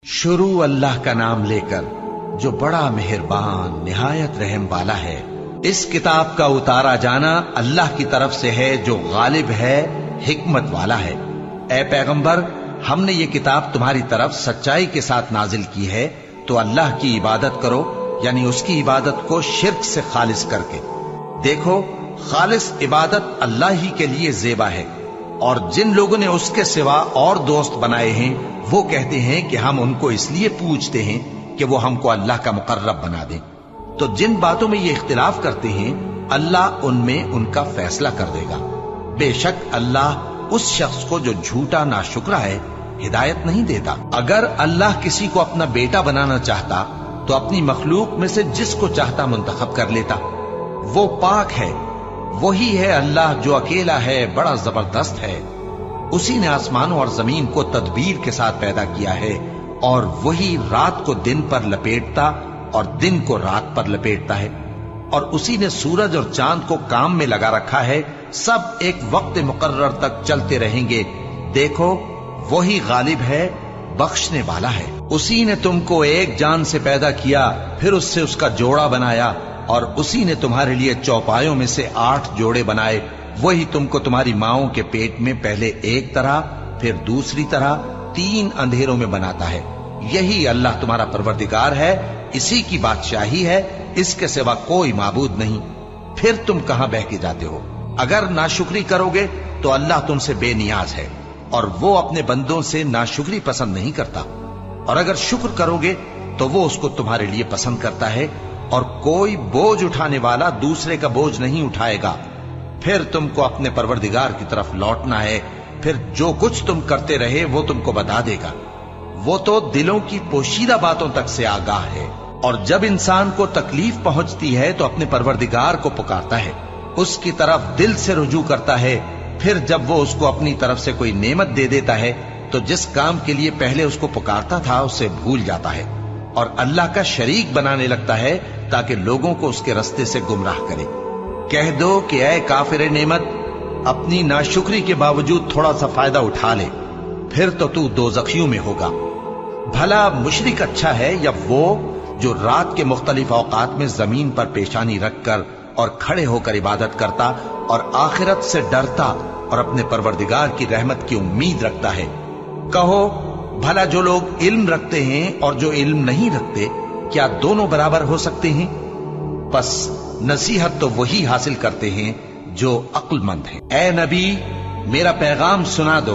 शुरू अल्लाह का नाम लेकर जो बड़ा मेहरबान निहायत रहम वाला है। इस किताब का उतारा जाना अल्लाह की तरफ से है जो गालिब है, हिकमत वाला है। ए पैगंबर, हमने ये किताब तुम्हारी तरफ सच्चाई के साथ नाजिल की है, तो अल्लाह की इबादत करो, यानी उसकी इबादत को शिर्क से खालिस करके। देखो, खालिस इबादत अल्लाह ही के लिए ज़ेबा है, और जिन लोगों ने उसके सिवा और दोस्त बनाए हैं वो कहते हैं कि हम उनको इसलिए पूजते हैं कि वो हमको अल्लाह का मुकर्रब बना दें। तो जिन बातों में ये इख्तिलाफ करते हैं अल्लाह उनमें उनका फैसला कर देगा। बेशक अल्लाह उस शख्स को जो झूठा नाशुक्रा है हिदायत नहीं देता। अगर अल्लाह किसी को अपना बेटा बनाना चाहता तो अपनी मखलूक में से जिसको चाहता मुंतखब कर लेता। वो पाक है, वही है अल्लाह जो अकेला है, बड़ा जबरदस्त है। उसी ने आसमानों और जमीन को तदबीर के साथ पैदा किया है, और वही रात को दिन पर लपेटता और दिन को रात पर लपेटता है। और उसी ने सूरज और चांद को काम में लगा रखा है, सब एक वक्त मुकर्रर तक चलते रहेंगे। देखो, वही गालिब है, बख्शने वाला है। उसी ने तुमको एक जान से पैदा किया, फिर उससे उसका जोड़ा बनाया, और उसी ने तुम्हारे लिए चौपायों में से 8 जोड़े बनाए। वही तुमको तुम्हारी माओं के पेट में पहले एक तरह, फिर दूसरी तरह 3 अंधेरों में बनाता है। यही अल्लाह तुम्हारा परवरदिगार है, इसी की बादशाही है, इसके सिवा कोई माबूद नहीं। फिर तुम कहां बह के जाते हो? अगर नाशुक्री करोगे तो अल्लाह तुमसे बेनियाज है, और वो अपने बंदों से नाशुक्री पसंद नहीं करता। और अगर शुक्र करोगे तो वो उसको तुम्हारे लिए पसंद करता है, और कोई बोझ उठाने वाला दूसरे का बोझ नहीं उठाएगा। फिर तुमको अपने परवरदिगार की तरफ लौटना है, फिर जो कुछ तुम करते रहे वो तुमको बता देगा। वो तो दिलों की पोशीदा बातों तक से आगाह है। और जब इंसान को तकलीफ पहुंचती है तो अपने परवरदिगार को पुकारता है, उसकी तरफ दिल से रुजू करता है। फिर जब वो उसको अपनी तरफ से कोई नेमत दे देता है तो जिस काम के लिए पहले उसको पुकारता था उसे भूल जाता है, और अल्लाह का शरीक बनाने लगता है ताकि लोगों को उसके रास्ते से गुमराह करे। कह दो कि ऐ काफिर नेमत, अपनी नाशुक्री के बावजूद थोड़ा सा फायदा उठा ले, फिर तो तू दोज़खियों में होगा। भला मुशरिक अच्छा है या वो जो रात के मुख्तलिफ औकात में जमीन पर पेशानी रखकर और खड़े होकर इबादत करता और आखिरत से डरता और अपने परवरदिगार की रहमत की उम्मीद रखता है। कहो, भला जो लोग इल्म रखते हैं और जो इल्म नहीं रखते, क्या दोनों बराबर हो सकते हैं? बस नसीहत तो वही हासिल करते हैं जो अक्लमंद हैं। ए नबी, मेरा पैगाम सुना दो।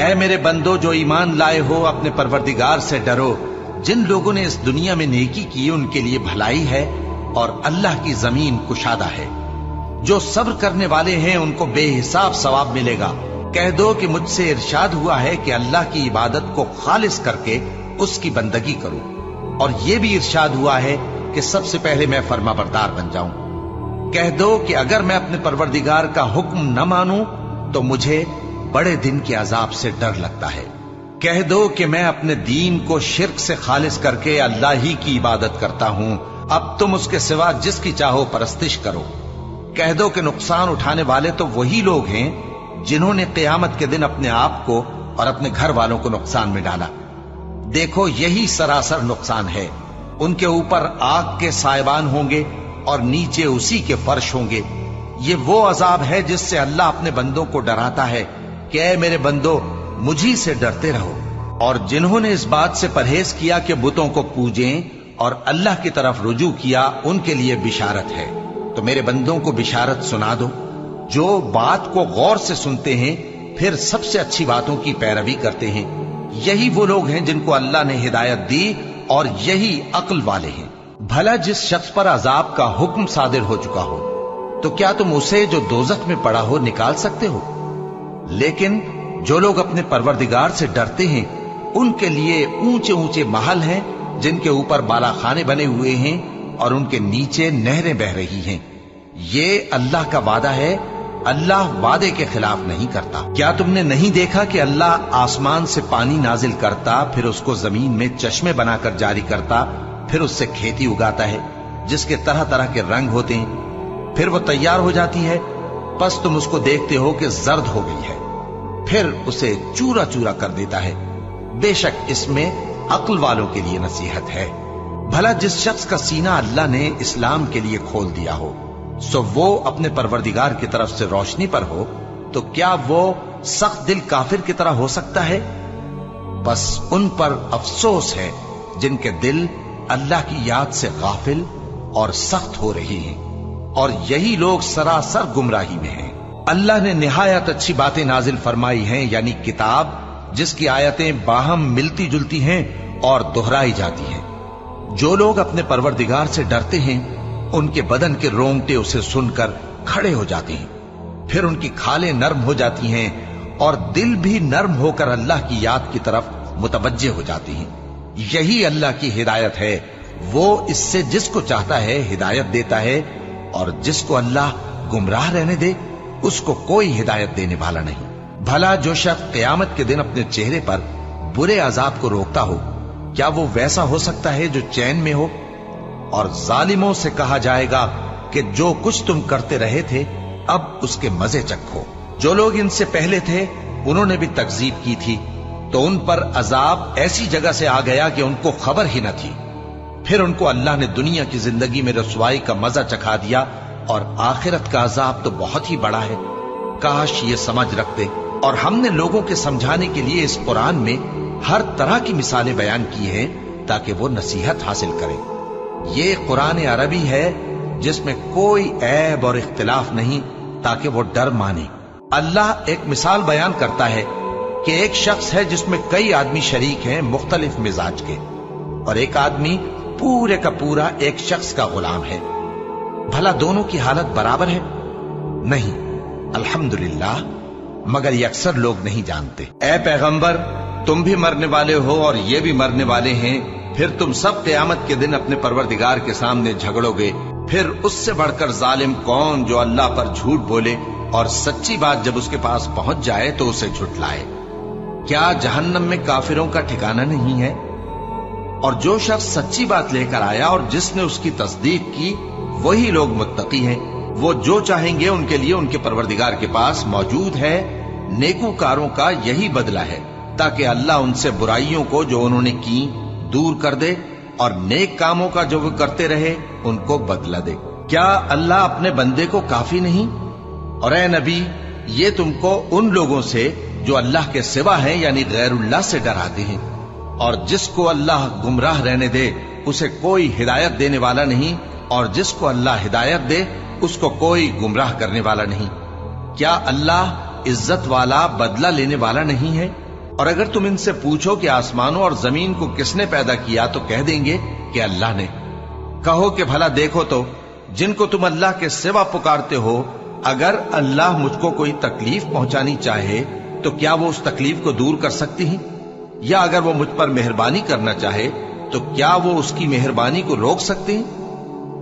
ए मेरे बंदो जो ईमान लाए हो, अपने परवरदिगार से डरो। जिन लोगों ने इस दुनिया में नेकी की उनके लिए भलाई है, और अल्लाह की जमीन कुशादा है। जो सब्र करने वाले हैं उनको बेहिसाब सवाब मिलेगा। कह दो कि मुझसे इरशाद हुआ है कि अल्लाह की इबादत को खालिस करके उसकी बंदगी करूं, और यह भी इरशाद हुआ है कि सबसे पहले मैं फर्माबरदार बन जाऊं। कह दो कि अगर मैं अपने परवरदिगार का हुक्म न मानूं तो मुझे बड़े दिन के अजाब से डर लगता है। कह दो कि मैं अपने दीन को शिर्क से खालिस करके अल्लाह ही की इबादत करता हूं, अब तुम उसके सिवा जिसकी चाहो परस्तिश करो। कह दो कि नुकसान उठाने वाले तो वही लोग हैं जिन्होंने क़यामत के दिन अपने आप को और अपने घर वालों को नुकसान में डाला। देखो, यही सरासर नुकसान है। उनके ऊपर आग के साइबान होंगे और नीचे उसी के फर्श होंगे। ये वो अजाब है जिससे अल्लाह अपने बंदों को डराता है कि ऐ मेरे बंदो, मुझी से डरते रहो। और जिन्होंने इस बात से परहेज किया कि बुतों को पूजें और अल्लाह की तरफ रुजू किया, उनके लिए बिशारत है। तो मेरे बंदों को बिशारत सुना दो जो बात को गौर से सुनते हैं, फिर सबसे अच्छी बातों की पैरवी करते हैं। यही वो लोग हैं जिनको अल्लाह ने हिदायत दी, और यही अक्ल वाले हैं। भला जिस शख्स पर अजाब का हुक्म सादिर हो चुका हो, तो क्या तुम उसे जो दोजख में पड़ा हो निकाल सकते हो? लेकिन जो लोग अपने परवरदिगार से डरते हैं उनके लिए ऊंचे ऊंचे महल हैं जिनके ऊपर बालाखाने बने हुए हैं और उनके नीचे नहरें बह रही हैं। ये अल्लाह का वादा है, अल्लाह वादे के खिलाफ नहीं करता। क्या तुमने नहीं देखा कि अल्लाह आसमान से पानी नाजिल करता, फिर उसको जमीन में चश्मे बनाकर जारी करता, फिर उससे खेती उगाता है जिसके तरह तरह के रंग होते हैं, फिर वो तैयार हो जाती है। बस तुम उसको देखते हो कि जर्द हो गई है, फिर उसे चूरा चूरा कर देता है। बेशक इसमें अक्ल वालों के लिए नसीहत है। भला जिस शख्स का सीना अल्लाह ने इस्लाम के लिए खोल दिया हो, सो वो अपने परवरदिगार की तरफ से रोशनी पर हो, तो क्या वो सख्त दिल काफिर की तरह हो सकता है? बस उन पर अफसोस है जिनके दिल अल्लाह की याद से गाफिल और सख्त हो रही हैं, और यही लोग सरासर गुमराही में हैं। अल्लाह ने निहायत अच्छी बातें नाजिल फरमाई हैं, यानी किताब जिसकी आयतें बाहम मिलती जुलती हैं और दोहराई जाती हैं। जो लोग अपने परवरदिगार से डरते हैं, उनके बदन के रोंगटे उसे सुनकर खड़े हो जाते हैं, फिर उनकी खालें नर्म हो जाती हैं और दिल भी नर्म होकर अल्लाह की याद की तरफ मुतवज्जे हो जाती हैं। यही अल्लाह की हिदायत है। वो इससे जिसको चाहता है हिदायत देता है, और जिसको अल्लाह गुमराह रहने दे उसको कोई हिदायत देने वाला नहीं। भला जो शख्स क़यामत के दिन अपने चेहरे पर बुरे अजाब को रोकता हो, क्या वो वैसा हो सकता है जो चैन में हो? और जालिमों से कहा जाएगा कि जो कुछ तुम करते रहे थे अब उसके मजे चखो। जो लोग इनसे पहले थे उन्होंने भी तकजीब की थी, तो उन पर अजाब ऐसी जगह से आ गया कि उनको खबर ही न थी। फिर उनको अल्लाह ने दुनिया की जिंदगी में रसवाई का मजा चखा दिया, और आखिरत का अजाब तो बहुत ही बड़ा है। काश ये समझ रखते। और हमने लोगों के समझाने के लिए इस कुरान में हर तरह की मिसालें बयान की हैं ताकि वो नसीहत हासिल करें। ये कुरान अरबी है जिसमें कोई ऐब और इख्तिलाफ नहीं, ताकि वो डर माने। अल्लाह एक मिसाल बयान करता है कि एक शख्स है जिसमें कई आदमी शरीक हैं मुख्तलिफ मिजाज के, और एक आदमी पूरे का पूरा एक शख्स का गुलाम है। भला दोनों की हालत बराबर है? नहीं, अल्हम्दुलिल्लाह, मगर ये अक्सर लोग नहीं जानते। ऐ पैगंबर, तुम भी मरने वाले हो और ये भी मरने वाले हैं, फिर तुम सब क़यामत के दिन अपने परवरदिगार के सामने झगड़ोगे। फिर उससे बढ़कर जालिम कौन जो अल्लाह पर झूठ बोले और सच्ची बात जब उसके पास पहुंच जाए तो उसे झुठलाए। क्या जहन्नम में काफिरों का ठिकाना नहीं है? और जो शख्स सच्ची बात लेकर आया और जिसने उसकी तस्दीक की, वही लोग मुत्तकी हैं। वो जो चाहेंगे उनके लिए उनके परवरदिगार के पास मौजूद है। नेकूकारों का यही बदला है, ताकि अल्लाह उनसे बुराइयों को जो उन्होंने की दूर कर दे, और नेक कामों का जो वो करते रहे उनको बदला दे। क्या अल्लाह अपने बंदे को काफी नहीं? और ए नबी, ये तुमको उन लोगों से जो अल्लाह के सिवा हैं यानी गैरुल्लाह से डराते हैं, और जिसको अल्लाह गुमराह रहने दे उसे कोई हिदायत देने वाला नहीं, और जिसको अल्लाह हिदायत दे उसको कोई गुमराह करने वाला नहीं। क्या अल्लाह इज्जत वाला, बदला लेने वाला नहीं है? और अगर तुम इनसे पूछो कि आसमानों और जमीन को किसने पैदा किया, तो कह देंगे कि अल्लाह ने। कहो कि भला देखो तो, जिनको तुम अल्लाह के सिवा पुकारते हो, अगर अल्लाह मुझको कोई तकलीफ पहुंचानी चाहे तो क्या वो उस तकलीफ को दूर कर सकती हैं? या अगर वो मुझ पर मेहरबानी करना चाहे तो क्या वो उसकी मेहरबानी को रोक सकते हैं?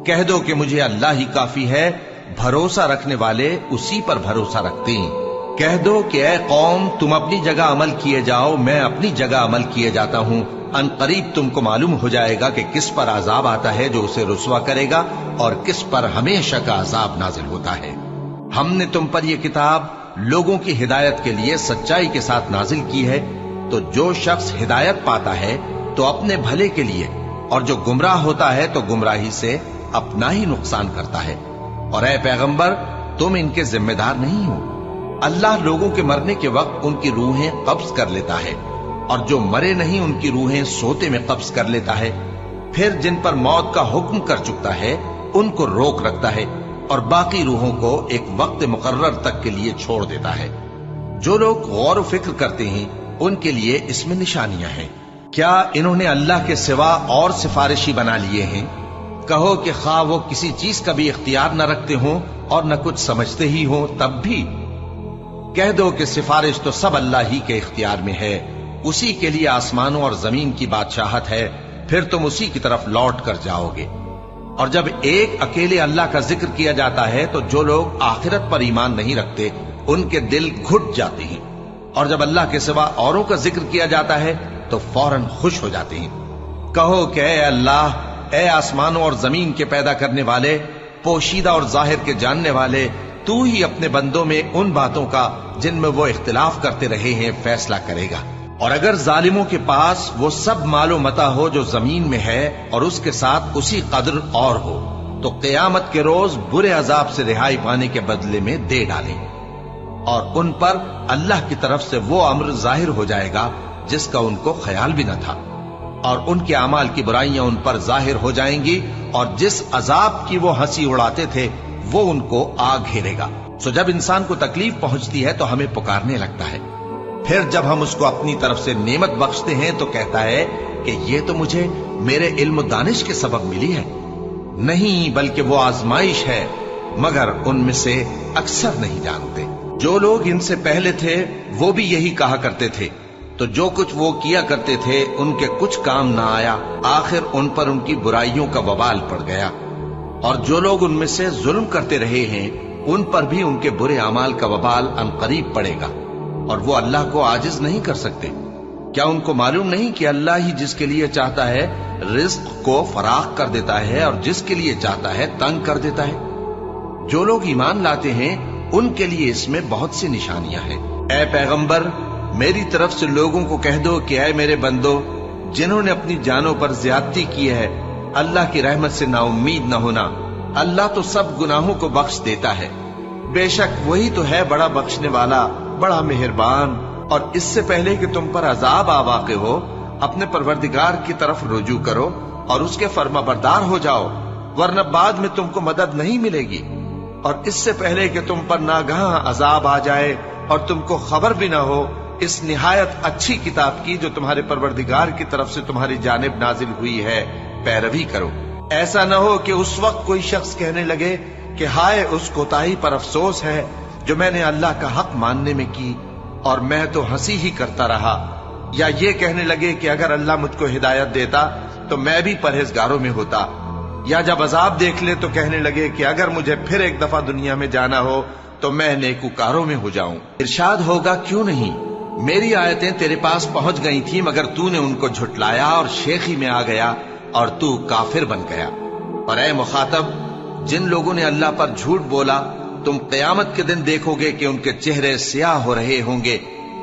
कह दो कि मुझे अल्लाह ही काफी है, भरोसा रखने वाले उसी पर भरोसा रखते हैं। कह दो कि ऐ कौम, तुम अपनी जगह अमल किए जाओ, मैं अपनी जगह अमल किए जाता हूं। अनकरीब तुमको मालूम हो जाएगा कि किस पर अजाब आता है जो उसे रुसवा करेगा, और किस पर हमेशा का अजाब नाजिल होता है। हमने तुम पर यह किताब लोगों की हिदायत के लिए सच्चाई के साथ नाजिल की है, तो जो शख्स हिदायत पाता है तो अपने भले के लिए, और जो गुमराह होता है तो गुमराही से अपना ही नुकसान करता है। और ऐ पैगंबर, तुम इनके जिम्मेदार नहीं हो। अल्लाह लोगों के मरने के वक्त उनकी रूहें कब्ज कर लेता है, और जो मरे नहीं उनकी रूहें सोते में कब्ज कर लेता है। फिर जिन पर मौत का हुक्म कर चुकता है उनको रोक रखता है, और बाकी रूहों को एक वक्त मुकर्रर तक के लिए छोड़ देता है। जो लोग गौर व फिक्र करते हैं उनके लिए इसमें निशानियां हैं। क्या इन्होंने अल्लाह के सिवा और सिफारिशी बना लिए हैं? कहो कि खा वो किसी चीज का भी इख्तियार न रखते हों और न कुछ समझते ही हों, तब भी कह दो कि सिफारिश तो सब अल्लाह ही के इख्तियार में है। उसी के लिए आसमानों और जमीन की बादशाहत है, फिर तुम उसी की तरफ लौट कर जाओगे। और जब एक अकेले अल्लाह का जिक्र किया जाता है तो जो लोग आखिरत पर ईमान नहीं रखते उनके दिल घुट जाते हैं, और जब अल्लाह के सिवा औरों का जिक्र किया जाता है तो फौरन खुश हो जाते हैं। कहो कि ऐ अल्लाह, ऐ आसमानों और जमीन के पैदा करने वाले, पोशीदा और जाहिर के जानने वाले, तू ही अपने बंदों में उन बातों का जिनमें वो इख्तिलाफ करते रहे हैं फैसला करेगा। اور اگر ظالموں کے پاس وہ سب مال و متا ہو جو زمین میں ہے اور اس کے ساتھ اسی قدر اور ہو تو قیامت کے روز برے عذاب سے رہائی پانے کے بدلے میں دے ڈالیں، اور ان پر اللہ کی طرف سے وہ امر ظاہر ہو جائے گا جس کا ان کو خیال بھی نہ تھا، اور ان کے اعمال کی برائیاں ان پر ظاہر ہو جائیں گی، اور جس عذاب کی وہ ہنسی اڑاتے تھے وہ ان کو آ گھیرے گا۔ سو جب انسان کو تکلیف پہنچتی ہے تو ہمیں پکارنے لگتا ہے، پھر جب ہم اس کو اپنی طرف سے نعمت بخشتے ہیں تو کہتا ہے کہ یہ تو مجھے میرے علم و دانش کے سبب ملی ہے۔ نہیں، بلکہ وہ آزمائش ہے، مگر ان میں سے اکثر نہیں جانتے۔ جو لوگ ان سے پہلے تھے وہ بھی یہی کہا کرتے تھے، تو جو کچھ وہ کیا کرتے تھے ان کے کچھ کام نہ آیا، آخر ان پر ان کی برائیوں کا وبال پڑ گیا۔ اور جو لوگ ان میں سے ظلم کرتے رہے ہیں ان پر بھی ان کے برے اعمال کا وبال عنقریب پڑے گا، اور وہ اللہ کو عاجز نہیں کر سکتے۔ کیا ان کو معلوم نہیں کہ اللہ ہی جس کے لیے چاہتا ہے رزق کو فراخ کر دیتا ہے اور جس کے لیے چاہتا ہے تنگ کر دیتا ہے؟ جو لوگ ایمان لاتے ہیں ان کے لیے اس میں بہت سی نشانیاں ہیں۔ اے پیغمبر، میری طرف سے لوگوں کو کہہ دو کہ اے میرے بندو، جنہوں نے اپنی جانوں پر زیادتی کی ہے، اللہ کی رحمت سے نا امید نہ ہونا۔ اللہ تو سب گناہوں کو بخش دیتا ہے، بے شک وہی تو ہے بڑا بخشنے والا، بڑا مہربان۔ اور اس سے پہلے کہ تم پر عذاب آ واقع ہو، اپنے پروردگار کی طرف رجوع کرو اور اس کے فرما بردار ہو جاؤ، ورنہ بعد میں تم کو مدد نہیں ملے گی۔ اور اس سے پہلے کہ تم پر ناگہاں عذاب آ جائے اور تم کو خبر بھی نہ ہو، اس نہایت اچھی کتاب کی جو تمہارے پروردگار کی طرف سے تمہاری جانب نازل ہوئی ہے پیروی کرو۔ ایسا نہ ہو کہ اس وقت کوئی شخص کہنے لگے کہ ہائے اس کوتاہی پر افسوس ہے جو میں نے اللہ کا حق ماننے میں کی، اور میں تو ہنسی ہی کرتا رہا، یا یہ کہنے لگے کہ اگر اللہ مجھ کو ہدایت دیتا تو میں بھی پرہیزگاروں میں ہوتا، یا جب عذاب دیکھ لے تو کہنے لگے کہ اگر مجھے پھر ایک دفعہ دنیا میں جانا ہو تو میں نیکوکاروں میں ہو جاؤں۔ ارشاد ہوگا کیوں نہیں، میری آیتیں تیرے پاس پہنچ گئی تھی مگر تو نے ان کو جھٹلایا اور شیخی میں آ گیا اور تو کافر بن گیا۔ اور اے مخاطب، جن لوگوں نے اللہ پر جھوٹ بولا تم قیامت کے دن دیکھو گے کہ ان کے چہرے سیاہ ہو رہے ہوں گے۔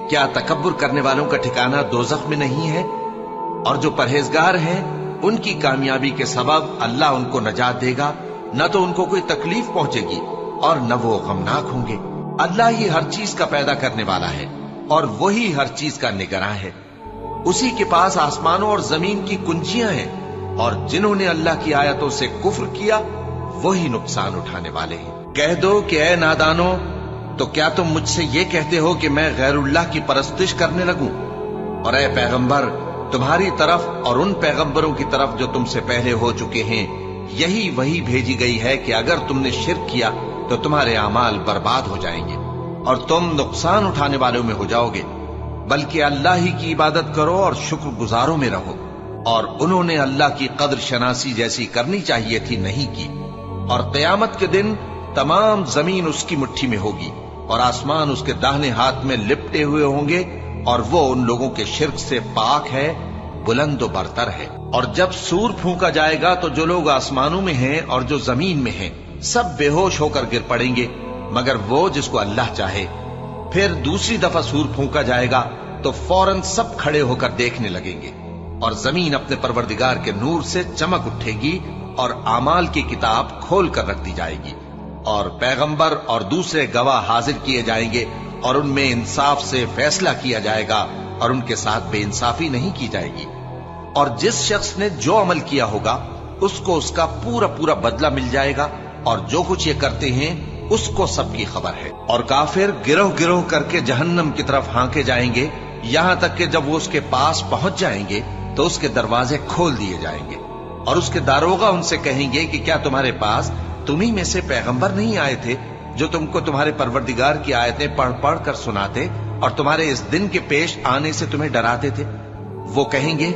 کیا تکبر کرنے والوں کا ٹھکانہ دوزخ میں نہیں ہے؟ اور جو پرہیزگار ہیں ان کی کامیابی کے سبب اللہ ان کو نجات دے گا، نہ تو ان کو کوئی تکلیف پہنچے گی اور نہ وہ غمناک ہوں گے۔ اللہ ہی ہر چیز کا پیدا کرنے والا ہے اور وہی ہر چیز کا نگراں ہے۔ اسی کے پاس آسمانوں اور زمین کی کنجیاں ہیں، اور جنہوں نے اللہ کی آیتوں سے کفر کیا وہی نقصان اٹھانے والے ہیں۔ کہہ دو کہ اے نادانو، تو کیا تم مجھ سے یہ کہتے ہو کہ میں غیر اللہ کی پرستش کرنے لگوں؟ اور اے پیغمبر، تمہاری طرف اور ان پیغمبروں کی طرف جو تم سے پہلے ہو چکے ہیں یہی وہی بھیجی گئی ہے کہ اگر تم نے شرک کیا تو تمہارے اعمال برباد ہو جائیں گے اور تم نقصان اٹھانے والوں میں ہو جاؤ گے، بلکہ اللہ ہی کی عبادت کرو اور شکر گزاروں میں رہو۔ اور انہوں نے اللہ کی قدر شناسی جیسی کرنی چاہیے تھی نہیں کی۔ اور قیامت کے دن تمام زمین اس کی مٹھی میں ہوگی اور آسمان اس کے داہنے ہاتھ میں لپٹے ہوئے ہوں گے، اور وہ ان لوگوں کے شرک سے پاک ہے، بلند و برتر ہے۔ اور جب سور پھونکا جائے گا تو جو لوگ آسمانوں میں ہیں اور جو زمین میں ہیں سب بے ہوش ہو کر گر پڑیں گے مگر وہ جس کو اللہ چاہے۔ پھر دوسری دفعہ سور پھونکا جائے گا تو فوراً سب کھڑے ہو کر دیکھنے لگیں گے، اور زمین اپنے پروردگار کے نور سے چمک اٹھے گی اور اعمال کی کتاب کھول کر رکھ دی جائے گی، اور پیغمبر اور دوسرے گواہ حاضر کیے جائیں گے، اور ان میں انصاف سے فیصلہ کیا جائے گا اور ان کے ساتھ بے انصافی نہیں کی جائے گی۔ اور جس شخص نے جو عمل کیا ہوگا اس کو اس کا پورا پورا بدلہ مل جائے گا، اور جو کچھ یہ کرتے ہیں اس کو سب کی خبر ہے۔ اور کافر گروہ گروہ کر کے جہنم کی طرف ہانکے جائیں گے، یہاں تک کہ جب وہ اس کے پاس پہنچ جائیں گے تو اس کے دروازے کھول دیے جائیں گے، اور اس کے داروغہ ان سے کہیں گے کہ کیا تمہارے پاس تمہیں میں سے پیغمبر نہیں آئے تھے جو تم کو تمہارے پروردگار کی آیتیں پڑھ پڑھ کر سناتے اور تمہارے اس دن کے پیش آنے سے تمہیں ڈراتے تھے؟ وہ کہیں گے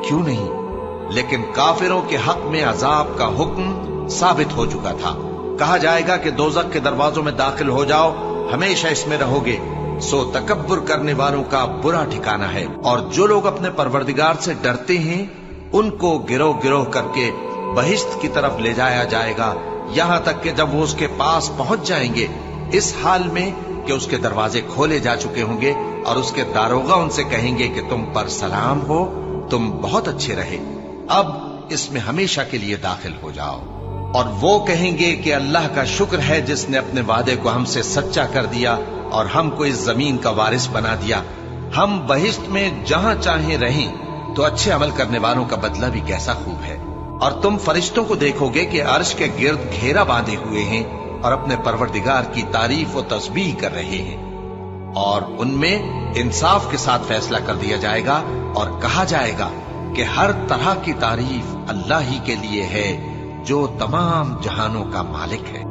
کیوں نہیں، لیکن کافروں کے حق میں عذاب کا حکم ثابت ہو چکا تھا۔ کہا جائے گا کہ دوزخ کے دروازوں میں داخل ہو جاؤ، ہمیشہ اس میں رہو گے، سو تکبر کرنے والوں کا برا ٹھکانہ ہے۔ اور جو لوگ اپنے پروردگار سے ڈرتے ہیں ان کو گروہ گروہ کر کے بہشت کی طرف لے جایا جائے گا، یہاں تک کہ جب وہ اس کے پاس پہنچ جائیں گے اس حال میں कि उसके दरवाजे खोले जा चुके होंगे और उसके दारोगा उनसे कहेंगे कि तुम पर सलाम हो, तुम बहुत अच्छे रहे, अब इसमें हमेशा के लिए दाखिल हो जाओ। और वो कहेंगे कि अल्लाह का शुक्र है जिसने अपने वादे को हमसे सच्चा कर दिया और हमको इस जमीन का वारिस बना दिया। हम बहिश्त में जहां चाहे रहें तो अच्छे अमल करने वालों का बदला भी कैसा खूब है। और तुम फरिश्तों को देखोगे कि अर्श के गिर्द घेरा बांधे हुए हैं और अपने परवरदिगार की तारीफ और तस्बीह कर रहे हैं। और उनमें इंसाफ के साथ फैसला कर दिया जाएगा और कहा जाएगा कि हर तरह की तारीफ अल्लाह ही के लिए है जो तमाम जहानों का मालिक है।